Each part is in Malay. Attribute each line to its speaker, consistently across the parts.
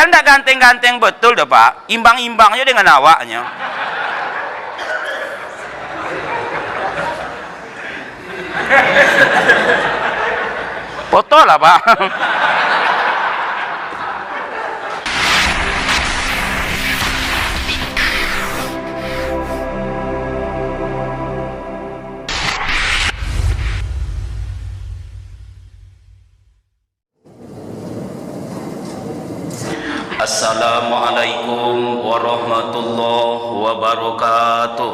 Speaker 1: Padahal ndak ganteng-ganteng betul dah Pak, imbang-imbang aja dengan awaknya. Foto lah Pak. Assalamualaikum warahmatullahi wabarakatuh.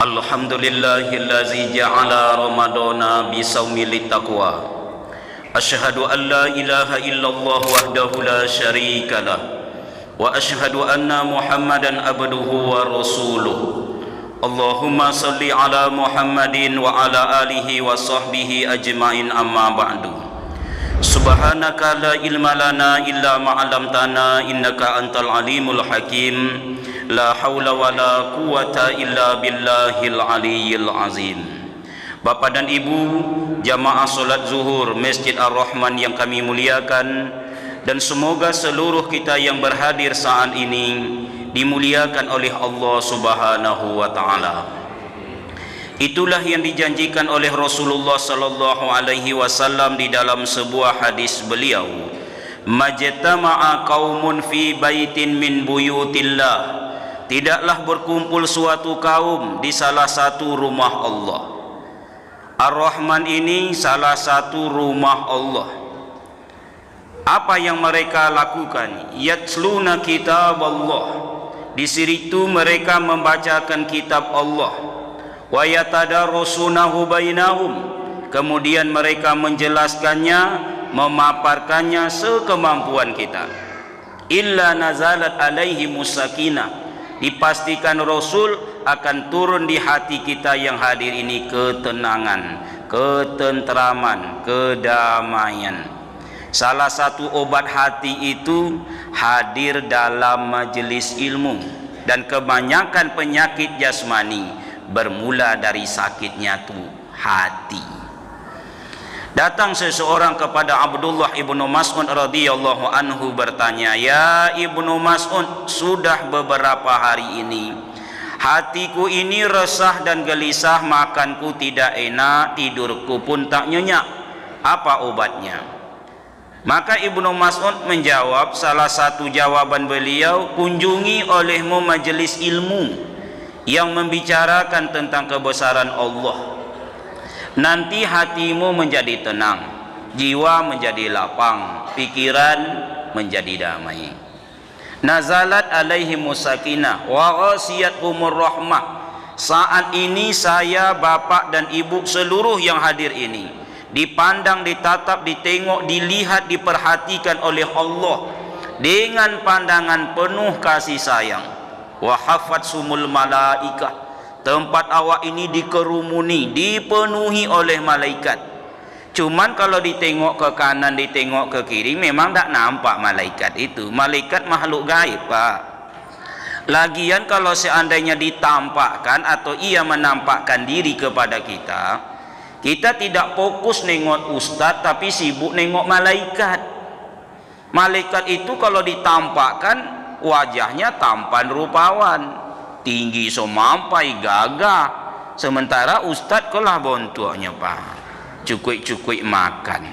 Speaker 1: Alhamdulillahillazi ja'ala ramadana bisawmi littaqwa. Asyhadu an la ilaha illallah wahdahu la syarikalah wa asyhadu anna Muhammadan abduhu wa rasuluh. Allahumma salli ala Muhammadin wa ala alihi wa sahbihi ajma'in, amma ba'du. Subhanaka la ilma lana illa ma 'allamtana innaka antal alimul hakim. La haula wa la quwata illa billahil aliyyil azim. Bapak dan Ibu jamaah solat zuhur Masjid Ar-Rahman yang kami muliakan, dan semoga seluruh kita yang berhadir saat ini dimuliakan oleh Allah Subhanahu wa taala. Itulah yang dijanjikan oleh Rasulullah sallallahu alaihi wasallam di dalam sebuah hadis beliau, majtama'a qaumun fi baitin min buyutillah, tidaklah berkumpul suatu kaum di salah satu rumah Allah. Ar-Rahman ini salah satu rumah Allah. Apa yang mereka lakukan? Yatsluna kitab Allah. Di situ mereka membacakan kitab Allah. Wa yatadarrusunahu bainahum. Kemudian mereka menjelaskannya, memaparkannya sekemampuan kita. Illa nazalat alaihi musakinah. Dipastikan Rasul akan turun di hati kita yang hadir ini ketenangan, ketentraman, kedamaian. Salah satu obat hati itu hadir dalam majelis ilmu, dan kebanyakan penyakit jasmani bermula dari sakitnya tuh hati. Datang seseorang kepada Abdullah ibnu Mas'ud radhiyallahu anhu bertanya, "Ya Ibnu Mas'ud, sudah beberapa hari ini hatiku ini resah dan gelisah, makanku tidak enak, tidurku pun tak nyenyak. Apa obatnya?" Maka Ibnu Mas'ud menjawab, salah satu jawaban beliau, "Kunjungi olehmu majelis ilmu yang membicarakan tentang kebesaran Allah. Nanti hatimu menjadi tenang, jiwa menjadi lapang, pikiran menjadi damai. Nazalat alaihi musakinah wa ghasiyatuhumur rahmah." Saat ini saya, bapak dan ibu seluruh yang hadir ini dipandang, ditatap, ditengok, dilihat, diperhatikan oleh Allah dengan pandangan penuh kasih sayang. Wa hafatsumul malaikah. Tempat awak ini dikerumuni, dipenuhi oleh malaikat. Cuman kalau ditengok ke kanan, ditengok ke kiri, memang tak nampak malaikat itu. Malaikat makhluk gaib Pak. Lagian kalau seandainya ditampakkan atau ia menampakkan diri kepada kita, kita tidak fokus nengok ustadz tapi sibuk nengok malaikat. Malaikat itu kalau ditampakkan wajahnya tampan rupawan, tinggi somampai gagah, sementara ustadz kelah bontuanya Pak, cukui-cukui makan.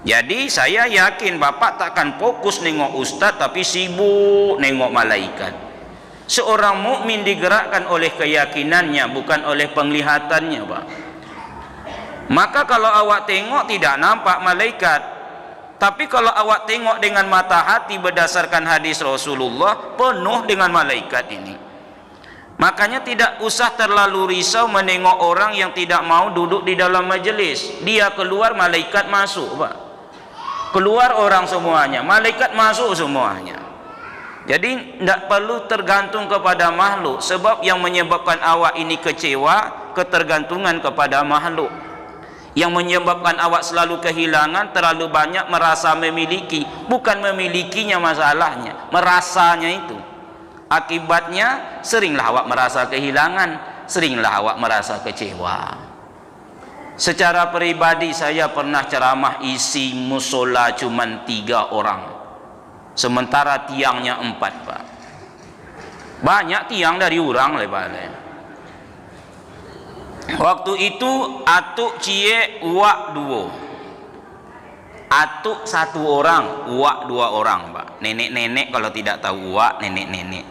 Speaker 1: Jadi saya yakin bapak takkan fokus nengok ustadz tapi sibuk nengok malaikat. Seorang mukmin digerakkan oleh keyakinannya, bukan oleh penglihatannya Pak. Maka kalau awak tengok tidak nampak malaikat, tapi kalau awak tengok dengan mata hati berdasarkan hadis Rasulullah, penuh dengan malaikat ini. Makanya tidak usah terlalu risau menengok orang yang tidak mau duduk di dalam majelis. Dia keluar, malaikat masuk Pak. Keluar orang semuanya, malaikat masuk semuanya. Jadi tidak perlu tergantung kepada makhluk. Sebab yang menyebabkan awak ini kecewa, ketergantungan kepada makhluk. Yang menyebabkan awak selalu kehilangan, terlalu banyak merasa memiliki. Bukan memilikinya masalahnya, merasanya itu. Akibatnya seringlah awak merasa kehilangan, seringlah awak merasa kecewa. Secara pribadi saya pernah ceramah isi musola cuman 3 orang, sementara tiangnya 4 Pak. Banyak tiang dari orang lebar. Waktu itu atuk cie uak 2, atuk 1 orang, uak 2 orang Pak. Nenek-nenek kalau tidak tahu uak, nenek-nenek.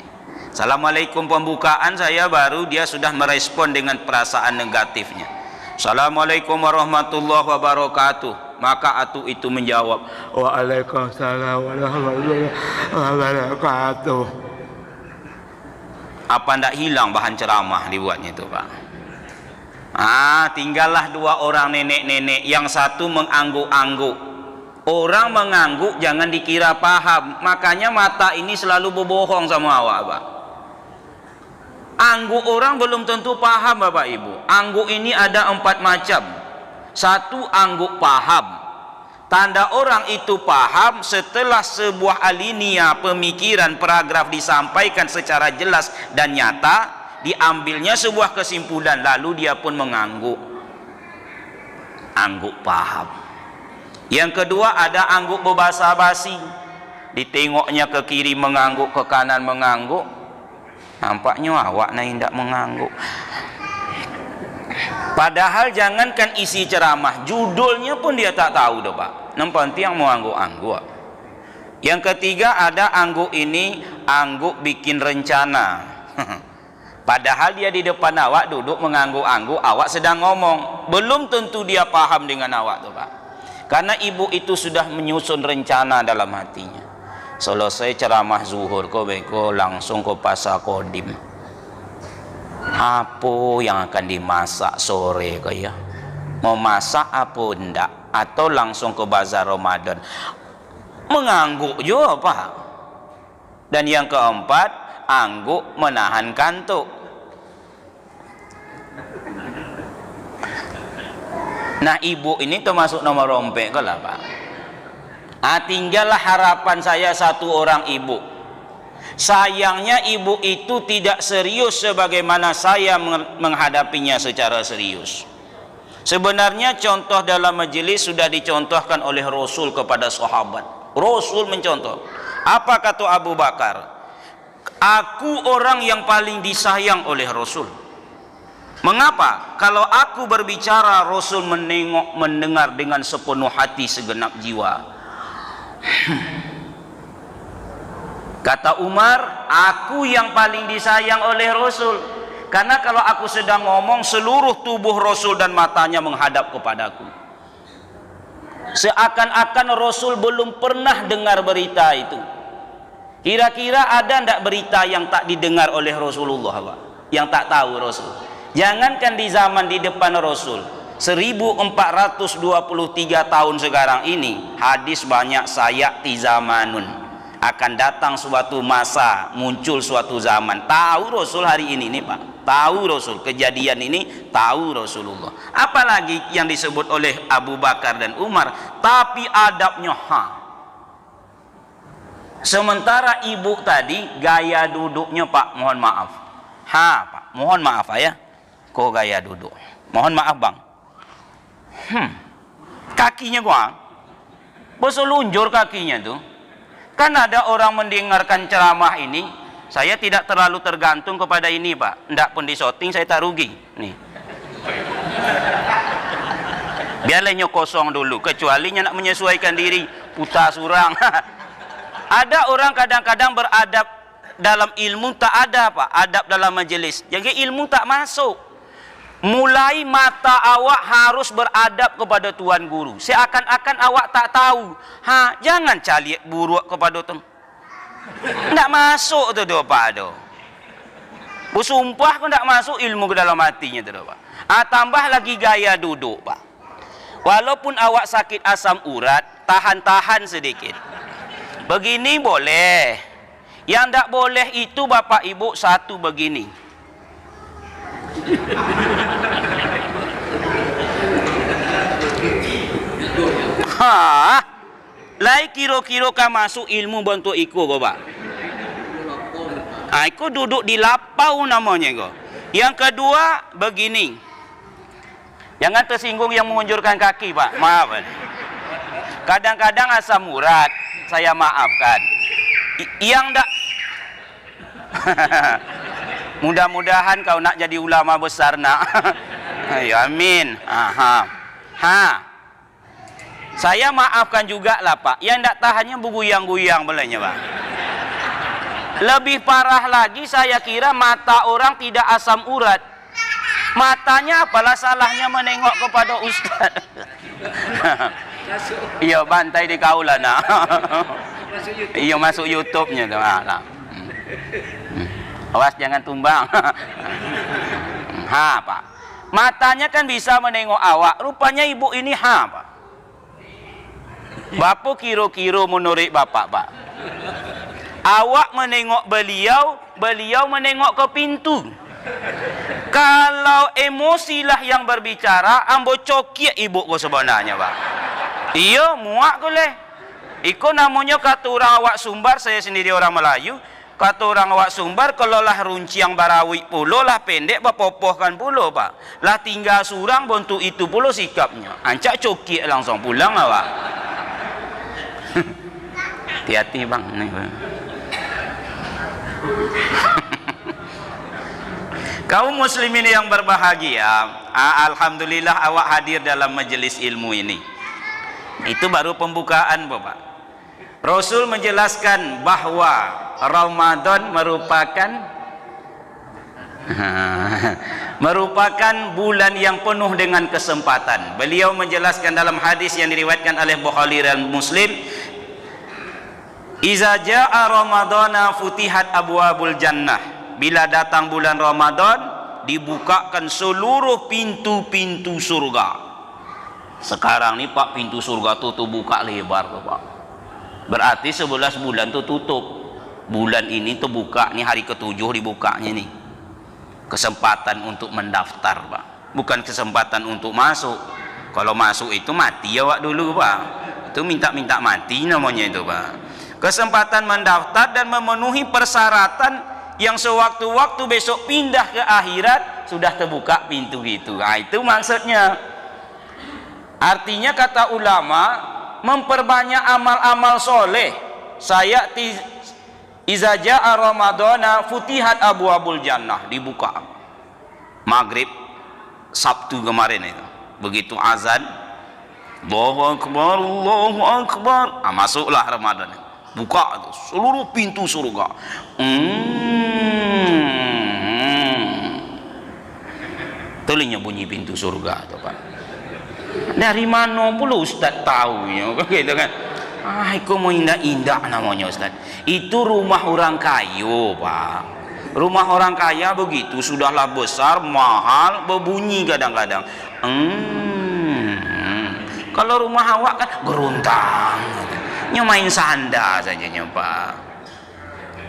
Speaker 1: Assalamualaikum pembukaan saya baru, dia sudah merespon dengan perasaan negatifnya. Assalamualaikum warahmatullahi wabarakatuh. Maka atuk itu menjawab, Waalaikumsalam warahmatullahi wabarakatuh. Apa ndak hilang bahan ceramah dibuatnya itu Pak? Tinggallah 2 orang nenek-nenek, yang satu mengangguk-angguk. Orang mengangguk jangan dikira paham, makanya mata ini selalu berbohong sama awak Pak. Angguk orang belum tentu paham Bapak Ibu. Angguk ini ada 4 macam. 1, angguk paham. Tanda orang itu paham setelah sebuah alinea pemikiran paragraf disampaikan secara jelas dan nyata, diambilnya sebuah kesimpulan, lalu dia pun mengangguk. Angguk paham. Yang kedua ada angguk berbasa-basi. Ditengoknya ke kiri mengangguk, ke kanan mengangguk. Nampaknya awak naik tidak mengangguk. Padahal jangankan isi ceramah, judulnya pun dia tak tahu dah Pak. Nampak yang mau angguk-angguk. Yang ketiga ada angguk ini, angguk bikin rencana. Padahal dia di depan awak duduk mengangguk-angguk, awak sedang ngomong. Belum tentu dia paham dengan awak tuh Pak. Karena ibu itu sudah menyusun rencana dalam hatinya. Selesai ceramah zuhur, kau langsung ke pasar Kodim. Apa yang akan dimasak sore kau ya? Mau masak apa enggak? Atau langsung ke bazar Ramadan? Mengangguk juga Pak. Dan yang keempat, angguk menahan kantuk. Nah ibu ini termasuk nomor rompek ke lah Pak. Tinggallah harapan saya 1 orang ibu. Sayangnya ibu itu tidak serius sebagaimana saya menghadapinya secara serius. Sebenarnya contoh dalam majelis sudah dicontohkan oleh Rasul kepada sahabat. Rasul mencontoh. Apa kata Abu Bakar? Aku orang yang paling disayang oleh Rasul. Mengapa? Kalau aku berbicara, Rasul mendengar dengan sepenuh hati, segenap jiwa. Kata Umar, aku yang paling disayang oleh Rasul. Karena kalau aku sedang ngomong, seluruh tubuh Rasul dan matanya menghadap kepadaku. Seakan-akan Rasul belum pernah dengar berita itu. Kira-kira ada ndak berita yang tak didengar oleh Rasulullah Pak? Yang tak tahu Rasul. Jangankan di zaman di depan Rasul, 1423 tahun sekarang ini, hadis banyak sayak di zamanun. Akan datang suatu masa, muncul suatu zaman. Tahu Rasul hari ini nih Pak. Tahu Rasul kejadian ini, tahu Rasulullah. Apalagi yang disebut oleh Abu Bakar dan Umar, tapi adabnya Sementara ibu tadi gaya duduknya Pak, mohon maaf. Pak, mohon maaf ya. Kok gaya duduk? Mohon maaf Bang. Kakinya gua berselunjur kakinya tuh. Kan ada orang mendengarkan ceramah ini, saya tidak terlalu tergantung kepada ini Pak. Ndak pun di shooting saya tak rugi. Nih. Biarlah kosong dulu, kecuali nak menyesuaikan diri, putar surang. Ada orang kadang-kadang beradab dalam ilmu tak ada Pak, adab dalam majelis. Jadi ilmu tak masuk. Mulai mata awak harus beradab kepada tuan guru. Seakan-akan awak tak tahu. Jangan calik buruk kepada tu. Tak masuk tu do Pak do. Bersumpah kau tak masuk ilmu ke dalam hatinya tu do Pak. Tambah lagi gaya duduk Pak. Walaupun awak sakit asam urat, tahan-tahan sedikit. Begini boleh. Yang tak boleh itu Bapak Ibu satu begini. Lai kira-kira kan masuk ilmu bentuk iku kau Pak. Iku duduk di lapau namanya kau. Yang kedua begini. Jangan tersinggung yang mengunjurkan kaki, Pak. Maaf. Kadang-kadang asam urat, saya maafkan. Yang enggak mudah-mudahan kau nak jadi ulama besar nak. Ya, amin. Saya maafkan juga lah, Pak. Yang enggak tahannya berguyang-guyang belanya, Pak. Lebih parah lagi saya kira mata orang tidak asam urat. Matanya apalah salahnya menengok kepada ustaz. Iya, bantai di kaulah nak. Iya, masuk YouTube-nya tu. Awas jangan tumbang. Pak. Matanya kan bisa menengok awak. Rupanya ibu ini Pak. Bapak kira-kira menurut bapak, Pak. Awak menengok beliau, beliau menengok ke pintu. Kalau emosilah yang berbicara, ambo cokiak ibu ko sebenarnya, Pak. Iya, muak ko leh. Iko namanya kata orang awak Sumbar, saya sendiri orang Melayu. Kata orang awak Sumbar, kalau lah runciang barawi pulo lah pendek, bapopohkan pulo, Pak. Lah tinggal surang, bentuk itu pulo sikapnya. Ancak cokiak langsung pulang, awak. Hati-hati, Bang. Kaum muslimin yang berbahagia, alhamdulillah awak hadir dalam majelis ilmu ini. Itu baru pembukaan, Bapak. Rasul menjelaskan bahwa Ramadan merupakan bulan yang penuh dengan kesempatan. Beliau menjelaskan dalam hadis yang diriwayatkan oleh Bukhari dan Muslim, "Iza jaa Ramadana futihat abwabul jannah." Bila datang bulan Ramadan, dibukakan seluruh pintu-pintu surga. Sekarang ni, Pak, pintu surga tu buka lebar, Pak. Berarti 11 bulan tu tutup. Bulan ini tu buka, ni hari ke-7 dibukanya ni. Kesempatan untuk mendaftar, Pak. Bukan kesempatan untuk masuk. Kalau masuk itu mati awak dulu, Pak. Itu minta-minta mati namanya itu, Pak. Kesempatan mendaftar dan memenuhi persyaratan yang sewaktu-waktu besok pindah ke akhirat sudah terbuka pintu itu. Itu maksudnya. Artinya kata ulama, memperbanyak amal-amal soleh. Saya iza jaa Ramadana futihat abwabul jannah, dibuka. Maghrib Sabtu kemarin itu. Begitu azan, Allahu Akbar, Allahu Akbar. Masuklah Ramadan. Buka itu seluruh pintu surga. Telinga bunyi pintu surga itu, Pak. Dari mana pula Ustaz tahunya? Gitu kan? Itu mau indah-indah namanya, Ustaz. Itu rumah orang kaya, Pak. Rumah orang kaya begitu, sudahlah besar, mahal, berbunyi kadang-kadang. Kalau rumah awak kan geruntang. Main sanda saja, Pak.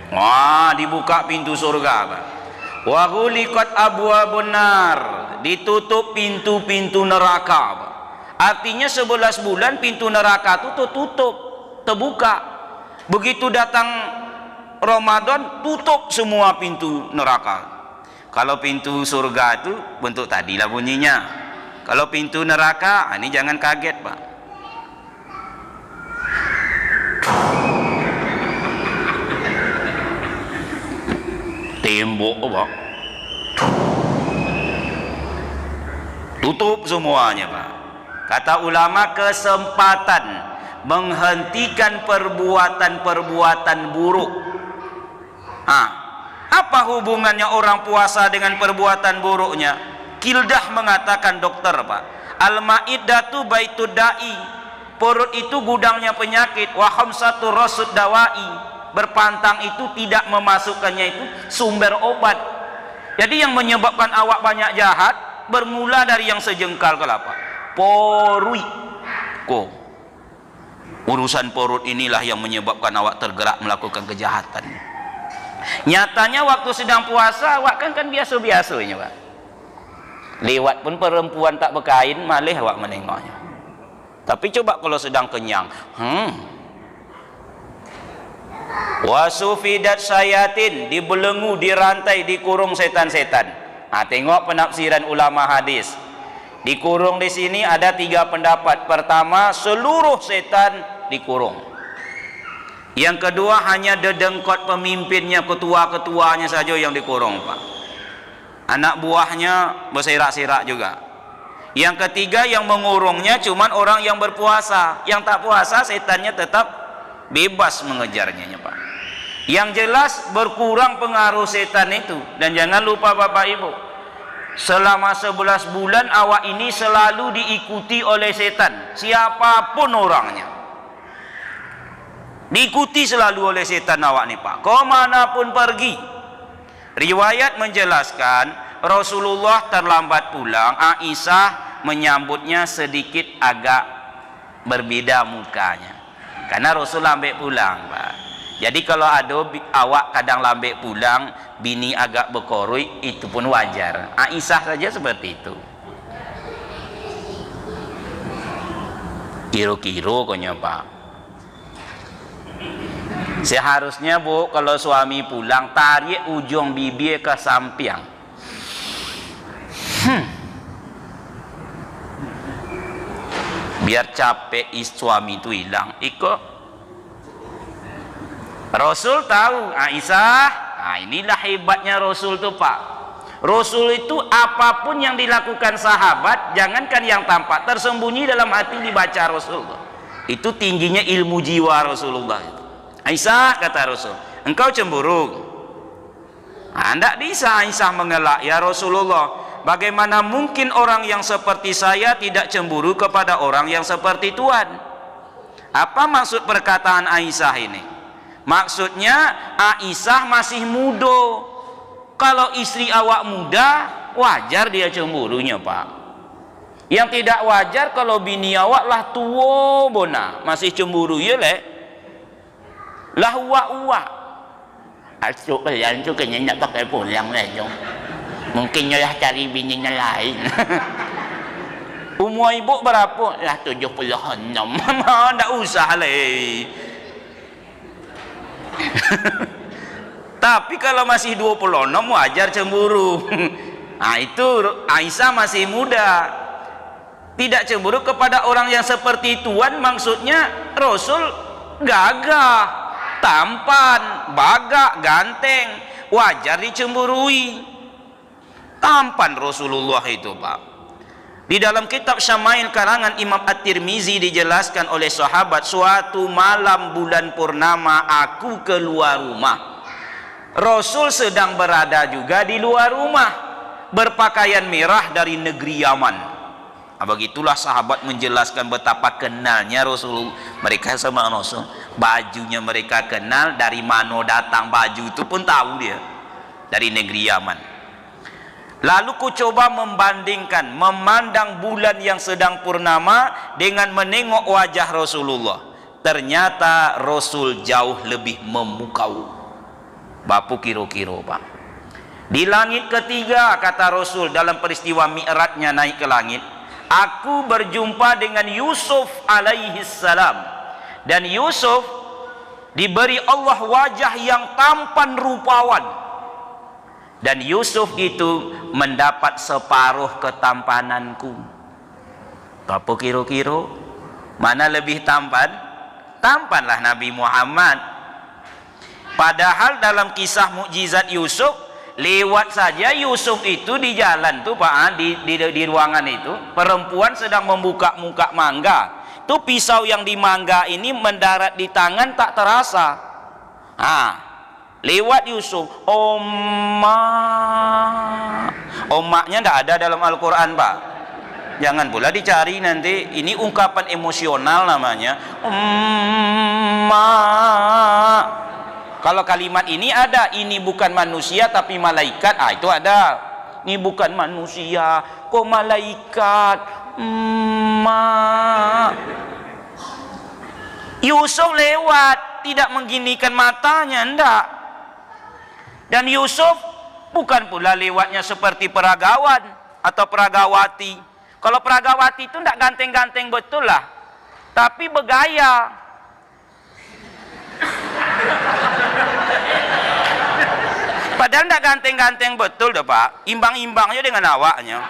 Speaker 1: Wah, dibuka pintu surga, Pak. Wa ghuliqat abwabun nar, ditutup pintu-pintu neraka, Pak. Artinya 11 bulan pintu neraka itu tutup, terbuka. Begitu datang Ramadan, tutup semua pintu neraka. Kalau pintu surga itu bentuk tadilah bunyinya. Kalau pintu neraka, ini jangan kaget, Pak. Tembok, Pak. Tutup semuanya, Pak. Kata ulama, kesempatan menghentikan perbuatan-perbuatan buruk. Apa hubungannya orang puasa dengan perbuatan buruknya? Kildah mengatakan, dokter, Pak, al-ma'iddatu baitud da'i, perut itu gudangnya penyakit, wa khamsatu rasud dawai, berpantang itu tidak memasukkannya itu sumber obat. Jadi yang menyebabkan awak banyak jahat bermula dari yang sejengkal kelapa, porui. Urusan perut inilah yang menyebabkan awak tergerak melakukan kejahatan. Nyatanya waktu sedang puasa awak kan biasa-biasanya, Pak. Lewat pun perempuan tak berkain malih awak menengoknya. Tapi coba kalau sedang kenyang, wasufidat syayatin, dibelenggu, dirantai, dikurung setan-setan. Tengok penafsiran ulama hadis. Dikurung di sini ada 3 pendapat. Pertama, seluruh setan dikurung. Yang kedua, hanya dedengkot pemimpinnya, ketua-ketuanya saja yang dikurung, Pak. Anak buahnya berserak-serak juga. Yang ketiga, yang mengurungnya cuman orang yang berpuasa. Yang tak puasa, setannya tetap bebas mengejarnya, Pak. Yang jelas berkurang pengaruh setan itu. Dan jangan lupa Bapak Ibu, selama 11 bulan awak ini selalu diikuti oleh setan, siapapun orangnya. Diikuti selalu oleh setan awak nih, Pak. Kemanapun pergi. Riwayat menjelaskan Rasulullah terlambat pulang. Aisyah menyambutnya sedikit agak berbeda mukanya, karena Rasul lambat pulang, Pak. Jadi kalau ada awak kadang lambat pulang, bini agak berkorui, itu pun wajar. Aisyah saja seperti itu. Kiro-kiro konya, Pak. Seharusnya Bu, kalau suami pulang, tarik ujung bibir ke samping. Biar capek suami itu hilang. Ikut. Rasul tahu Aisyah. Nah, inilah hebatnya Rasul itu, Pak. Rasul itu apapun yang dilakukan sahabat, jangankan yang tampak, tersembunyi dalam hati dibaca Rasul. Itu tingginya ilmu jiwa Rasulullah itu. Aisyah, kata Rasul, engkau cemburu? Nah, tidak bisa Aisyah mengelak. Ya Rasulullah, bagaimana mungkin orang yang seperti saya tidak cemburu kepada orang yang seperti Tuhan? Apa maksud perkataan Aisyah ini? Maksudnya Aisyah masih muda. Kalau istri awak muda, wajar dia cemburunya, Pak. Yang tidak wajar kalau bini awak lah tua bona, masih cemburu ya le. Lah uak-uak. Asuk kalian tu kayaknya nak pakai pulang lah jom. Mungkin nyalah cari bininya lain. Umur ibu berapa? Lah 76. Mama tak usah leh. Tapi kalau masih 26 wajar cemburu. Nah itu Aisyah masih muda, tidak cemburu kepada orang yang seperti Tuhan. Maksudnya Rasul gagah, tampan, bagak, ganteng, wajar dicemburui. Tampan Rasulullah itu, Pak. Di dalam kitab Syama'il karangan Imam At-Tirmizi dijelaskan oleh sahabat, suatu malam bulan purnama aku keluar rumah. Rasul sedang berada juga di luar rumah, berpakaian merah dari negeri Yaman. Begitulah sahabat menjelaskan betapa kenalnya Rasul mereka sama Rasul. Bajunya mereka kenal, dari mana datang baju itu pun tahu dia, dari negeri Yaman. Lalu ku coba membandingkan, memandang bulan yang sedang purnama dengan menengok wajah Rasulullah. Ternyata Rasul jauh lebih memukau. Bapu kiro-kiro, Pak. Di langit ketiga, kata Rasul dalam peristiwa Mi'rajnya naik ke langit, aku berjumpa dengan Yusuf alaihi salam. Dan Yusuf diberi Allah wajah yang tampan rupawan. Dan Yusuf itu mendapat separuh ketampananku. Apa kira-kira? Mana lebih tampan? Tampanlah Nabi Muhammad. Padahal dalam kisah mukjizat Yusuf, lewat saja Yusuf itu di jalan tuh, Pak, di ruangan itu, perempuan sedang membuka muka mangga. Tuh pisau yang di mangga ini mendarat di tangan tak terasa. Lewat Yusuf, omaknya tidak ada dalam Al-Quran, Pak. Jangan pula dicari nanti, ini ungkapan emosional namanya. Kalau kalimat ini ada, ini bukan manusia tapi malaikat, itu ada. Ini bukan manusia, kok malaikat. Yusuf lewat, tidak mengginikan matanya, enggak. Dan Yusuf bukan pula lewatnya seperti peragawan atau peragawati. Kalau peragawati itu enggak ganteng-ganteng betul lah, tapi bergaya. Padahal enggak ganteng-ganteng betul dah, Pak. Imbang-imbangnya dengan awaknya.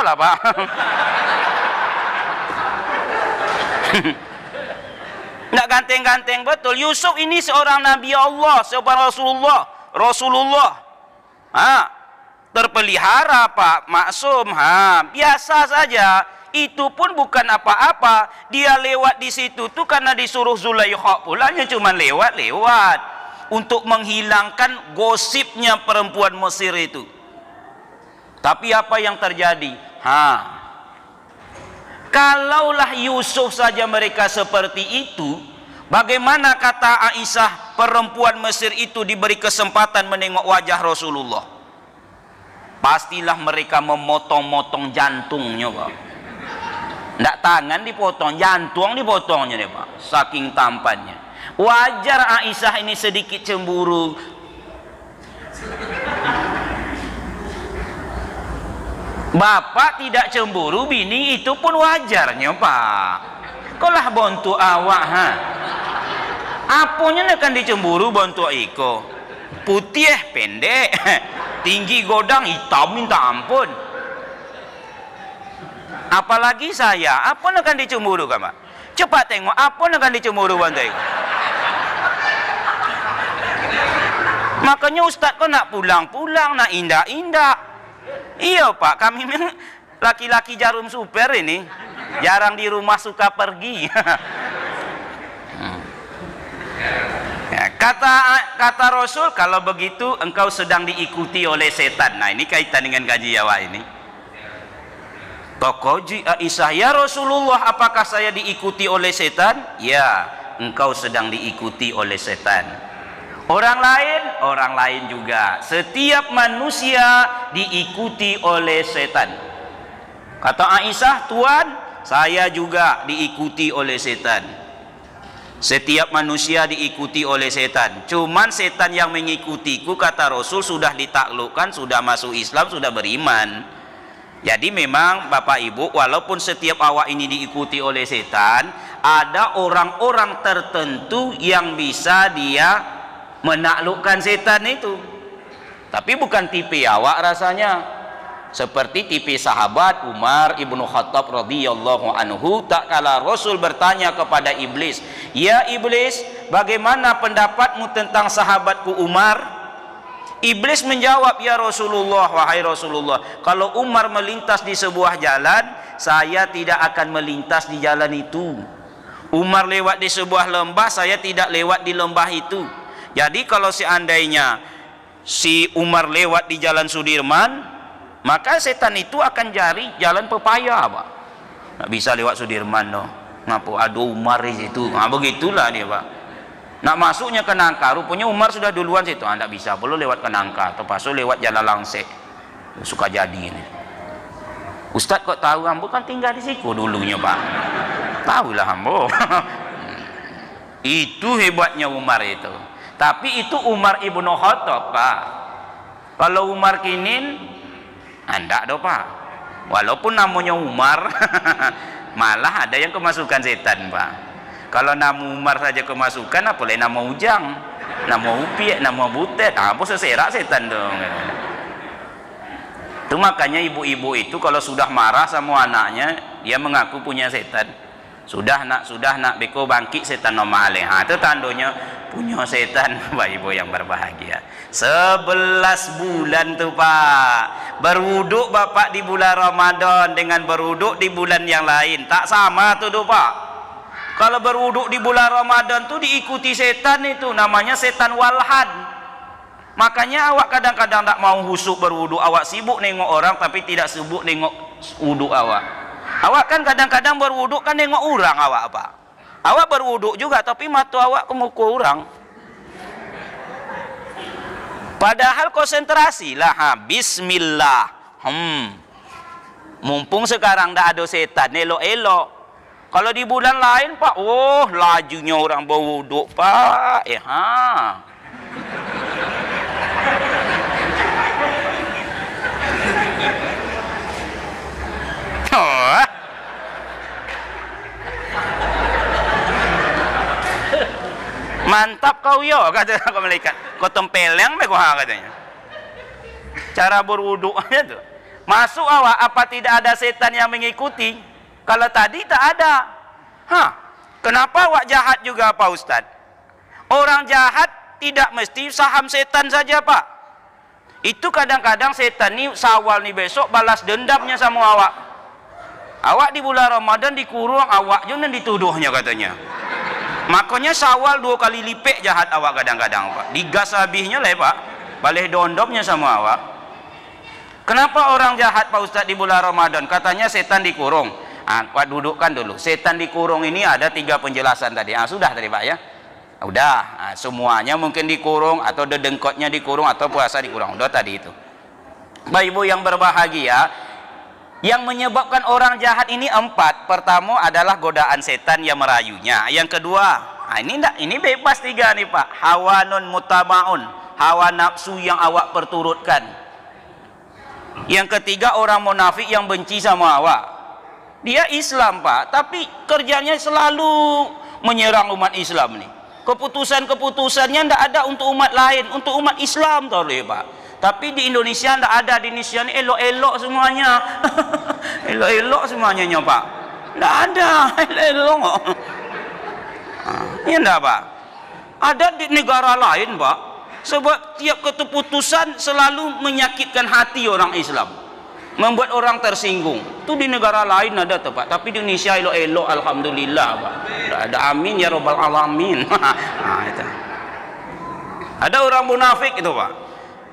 Speaker 1: lah Pak. Nggak ganteng-ganteng betul. Yusuf ini seorang Nabi Allah, seorang Rasulullah. Terpelihara Pak, maksum. Biasa saja. Itu pun bukan apa-apa. Dia lewat di situ tuh karena disuruh Zulaikha pulanya cuman lewat-lewat untuk menghilangkan gosipnya perempuan Mesir itu. Tapi apa yang terjadi? Kalaulah Yusuf saja mereka seperti itu, bagaimana kata Aisyah perempuan Mesir itu diberi kesempatan menengok wajah Rasulullah? Pastilah mereka memotong-motong jantungnya Pak. Nggak tangan dipotong, jantung dipotongnya deh Pak. Saking tampannya. Wajar Aisyah ini sedikit cemburu. Bapak tidak cemburu, bini itu pun wajarnya Pak. Kolah bontu awak Aponya kan dicemburu bontu iko. Putih pendek, tinggi godang hitam minta ampun. Apalagi saya, apa kan dicemburu kan Pak? Cepat tengok, apa kan dicemburu bontu iko. Makanya Ustadz kok nak pulang-pulang, nak indah-indah. Iya Pak, kami memang laki-laki jarum super ini jarang di rumah, suka pergi. Ya, kata Rasul, kalau begitu engkau sedang diikuti oleh setan. Nah ini kaitan dengan gaji awak ini. Tokoji Aisyah, ya Rasulullah, apakah saya diikuti oleh setan? Ya, engkau sedang diikuti oleh setan. Orang lain juga. Setiap manusia diikuti oleh setan. Kata Aisyah, Tuan, saya juga diikuti oleh setan. Setiap manusia diikuti oleh setan. Cuman setan yang mengikutiku, kata Rasul, sudah ditaklukkan, sudah masuk Islam, sudah beriman. Jadi memang Bapak Ibu, walaupun setiap awak ini diikuti oleh setan, ada orang-orang tertentu yang bisa dia menaklukkan setan itu. Tapi bukan tipe awak rasanya. Seperti tipe sahabat Umar ibnu Khattab radhiyallahu anhu, tak kala Rasul bertanya kepada iblis, ya iblis, bagaimana pendapatmu tentang sahabatku Umar? Iblis menjawab, ya Rasulullah, wahai Rasulullah, kalau Umar melintas di sebuah jalan, saya tidak akan melintas di jalan itu. Umar lewat di sebuah lembah, saya tidak lewat di lembah itu. Jadi kalau seandainya si Umar lewat di jalan Sudirman, maka setan itu akan cari jalan pepaya Pak. Nggak bisa lewat Sudirman dong. Ngapa ada Umar di situ? Nah, begitulah dia Pak. Nak masuknya ke Nangka, rupanya Umar sudah duluan situ. Nggak bisa, perlu lewat ke Nangka, terpaksa lewat Jalan Langsek. Suka jadi ini. Ustadz kok tahu? Ambo kan tinggal di situ dulunya Pak. Tahulah Ambo. Itu hebatnya Umar itu. Tapi itu Umar ibnu Khattab Pak. Kalau Umar kinin, enggak do Pak. Walaupun namanya Umar, malah ada yang kemasukan setan Pak. Kalau nama Umar saja kemasukan, apalagi nama Ujang, nama Upi, nama Butet, apa seserak setan dong. Itu makanya ibu-ibu itu kalau sudah marah sama anaknya, dia mengaku punya setan. Sudah nak beko bangkit setan normal. Itu tandanya punya setan. Bapak Ibu yang berbahagia, 11 bulan tuh Pak. Berwuduk Bapak di bulan Ramadan dengan berwuduk di bulan yang lain tak sama tuh Pak. Kalau berwuduk di bulan Ramadan tuh diikuti setan, itu namanya setan walhan. Makanya awak kadang-kadang tak mau husuk berwuduk, awak sibuk nengok orang tapi tidak sibuk nengok wuduk awak. Awak kan kadang-kadang berwuduk kan nengok orang awak apa? Awak berwuduk juga tapi mata awak ke muka orang. Padahal konsentrasi lah, bismillah. Mumpung sekarang dah ada setan, elok-elok. Kalau di bulan lain Pak, lajunya orang berwuduk Pak. Mantap kau yo, kata malaikat. Kau tempeleng me kau katanya. Cara berwuduknya tuh Masuk awak, apa tidak ada setan yang mengikuti? Kalau tadi tak ada. Kenapa awak jahat juga Pak Ustaz? Orang jahat tidak mesti saham setan saja Pak. Itu kadang-kadang setan ni Syawal ni besok balas dendamnya sama awak. Awak di bulan Ramadan dikurung, awak juga dituduhnya katanya. Makanya Syawal 2 kali lipat jahat awak kadang-kadang Pak. Digas habisnya lah Pak. Balas dendamnya sama awak. Kenapa orang jahat Pak Ustaz di bulan Ramadan? Katanya setan dikurung. Pak dudukkan dulu. Setan dikurung ini ada 3 penjelasan tadi. Sudah tadi Pak ya. Udah, semuanya mungkin dikurung, atau dedengkotnya dikurung, atau puasa dikurung. Udah tadi itu. Bapak Ibu yang berbahagia, yang menyebabkan orang jahat ini 4. Pertama adalah godaan setan yang merayunya. Yang kedua, ini bebas 3 nih Pak. Hawanun mutamaun, hawa nafsu yang awak perturutkan. Yang ketiga, orang munafik yang benci sama awak. Dia Islam Pak, tapi kerjanya selalu menyerang umat Islam nih. Keputusan-keputusannya tidak ada untuk umat lain, untuk umat Islam tahu Pak. Tapi di Indonesia tidak ada. Di Indonesia ini elok-elok semuanya. Elok-elok semuanya Pak. Tidak ada elok-elok. Ya enggak Pak. Ada di negara lain Pak. Sebab tiap keputusan selalu menyakitkan hati orang Islam, membuat orang tersinggung. Itu di negara lain ada tuh Pak. Tapi di Indonesia elok-elok alhamdulillah Pak. Ada amin ya rabbal alamin. Itu. Ada orang munafik itu Pak.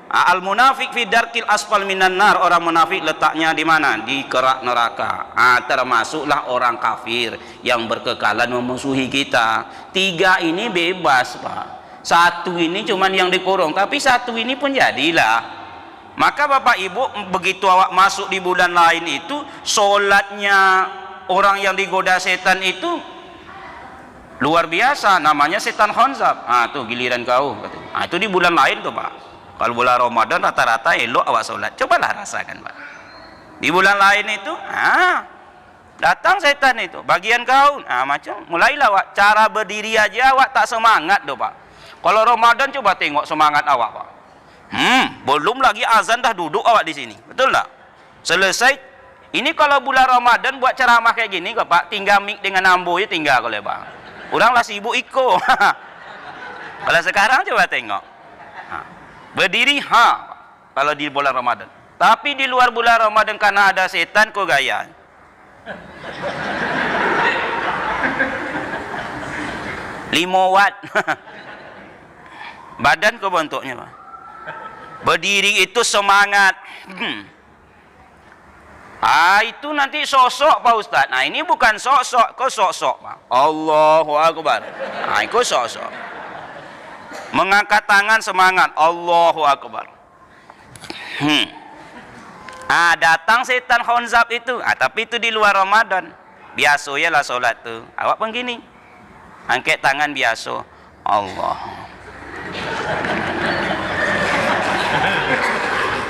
Speaker 1: Al munafik fi darkil asfal minan nar. Orang munafik letaknya di mana? Di kerak neraka. Termasuklah orang kafir yang berkekalan memusuhi kita. 3 ini bebas Pak. 1 ini cuman yang dikurung, tapi 1 ini pun jadilah. Maka Bapak Ibu, begitu awak masuk di bulan lain itu, solatnya orang yang digoda setan itu luar biasa, namanya setan khonzab. Tuh giliran kau. Itu di bulan lain tuh Pak. Kalau bulan Ramadan rata-rata elok awak solat. Cobalah rasakan Pak. Di bulan lain itu, datang setan itu, bagian kau. Macam mulailah awak, cara berdiri aja awak tak semangat tuh Pak. Kalau Ramadan coba tengok semangat awak Pak. Belum lagi azan dah duduk awak di sini. Betul tak? Selesai. Ini kalau bulan Ramadan buat ceramah kayak gini Pak, tinggal mik dengan ambo ya tinggal kalau Pak. Orang lah sibuk iko. Kalau sekarang coba tengok. Berdiri kalau di bulan Ramadan. Tapi di luar bulan Ramadan karena ada setan kok gaya. 5 watt. Badan kok bentuknya Pak. Berdiri itu semangat. Itu nanti sosok Pak Ustaz. Ini bukan sosok, kok sosok Pak. Allahu Akbar. Itu sosok. Mengangkat tangan semangat. Allahu Akbar. Datang setan khonzab itu. Tapi itu di luar Ramadan. Biasa ya lah solat tuh. Awak pun gini. Angkat tangan biasa. Allah.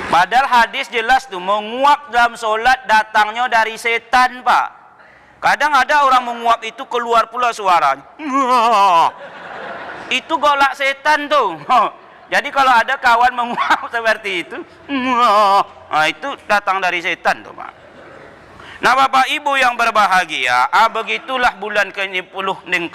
Speaker 1: Padahal hadis jelas tuh, menguap dalam solat datangnya dari setan Pak. Kadang ada orang menguap itu keluar pula suaranya. Itu golak setan tuh. Jadi kalau ada kawan menguap seperti itu, itu datang dari setan tuh Pak. Nah Bapak Ibu yang berbahagia, begitulah bulan ke-10 dengan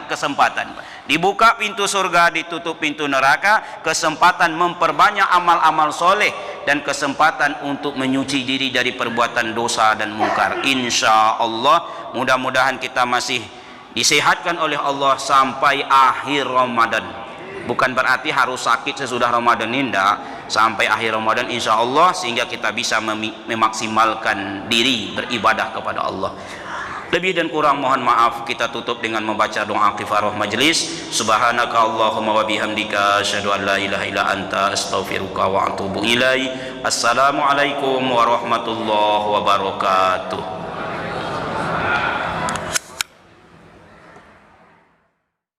Speaker 1: kesempatan. Dibuka pintu surga, ditutup pintu neraka, kesempatan memperbanyak amal-amal soleh, dan kesempatan untuk menyuci diri dari perbuatan dosa dan mungkar. Insya Allah, mudah-mudahan kita masih disehatkan oleh Allah sampai akhir Ramadan. Bukan berarti harus sakit sesudah Ramadan, tidak. Sampai akhir Ramadan insya Allah, sehingga kita bisa memaksimalkan diri beribadah kepada Allah. Lebih dan kurang mohon maaf. Kita tutup dengan membaca doa kifarah majlis. Subhanaka Allahumma wa bihamdika asyhadu an la ilaha illa anta astaghfiruka wa atubu ilaik. Assalamualaikum warahmatullahi wabarakatuh.